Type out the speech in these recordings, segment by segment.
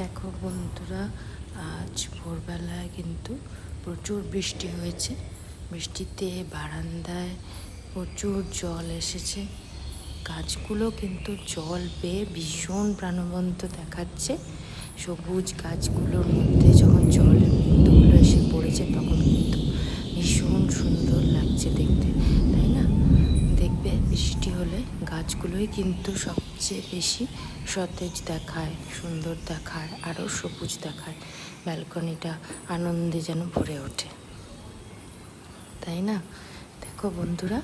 দেখো বন্ধুরা, আজ ভোরবেলায় কিন্তু প্রচুর বৃষ্টি হয়েছে। বৃষ্টিতে বারান্দায় প্রচুর জল এসেছে। গাছগুলো কিন্তু জল পেয়ে ভীষণ প্রাণবন্ত দেখাচ্ছে। সবুজ গাছগুলোর মধ্যে যখন জলের বিন্দুগুলো এসে পড়েছে তখন কিন্তু ভীষণ সুন্দর লাগছে দেখতে, তাই না? দেখবে বৃষ্টি হলে গাছগুলোই কিন্তু সবচেয়ে বেশি সতেজ দেখায়, সুন্দর দেখায়, আরও সবুজ দেখায়। ব্যালকনিটা আনন্দে যেন ভরে ওঠে, তাই না? দেখো বন্ধুরা,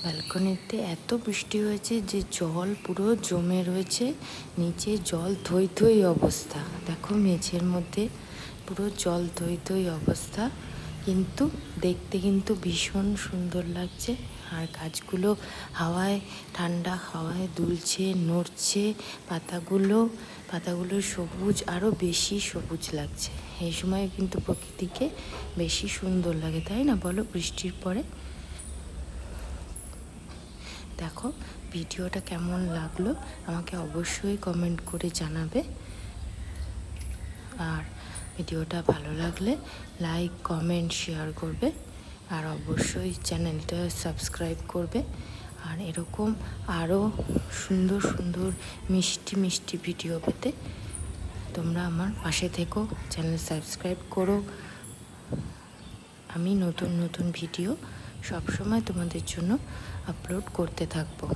ব্যালকনিতে এত বৃষ্টি হয়েছে যে জল পুরো জমে রয়েছে নিচে। জল থই থই অবস্থা। দেখো মেঝের মধ্যে পুরো জল থই থই অবস্থা, কিন্তু দেখতে কিন্তু ভীষণ সুন্দর লাগছে। আর গাছগুলো হাওয়ায়, ঠান্ডা হাওয়ায় দুলছে, নড়ছে। পাতাগুলো সবুজ, আরও বেশি সবুজ লাগছে। এই সময় কিন্তু প্রকৃতিকে বেশি সুন্দর লাগে, তাই না বলো, বৃষ্টির পরে? দেখো ভিডিওটা কেমন লাগলো আমাকে অবশ্যই কমেন্ট করে জানাবে। আর ভিডিওটা ভালো লাগলে লাইক, কমেন্ট, শেয়ার করবে। আর অবশ্যই চ্যানেলটা সাবস্ক্রাইব করবে। আর এরকম আরও সুন্দর সুন্দর মিষ্টি মিষ্টি ভিডিও পেতে তোমরা আমার পাশে থেকো, চ্যানেল সাবস্ক্রাইব করো। আমি নতুন নতুন ভিডিও সবসময় তোমাদের জন্য আপলোড করতে থাকবো।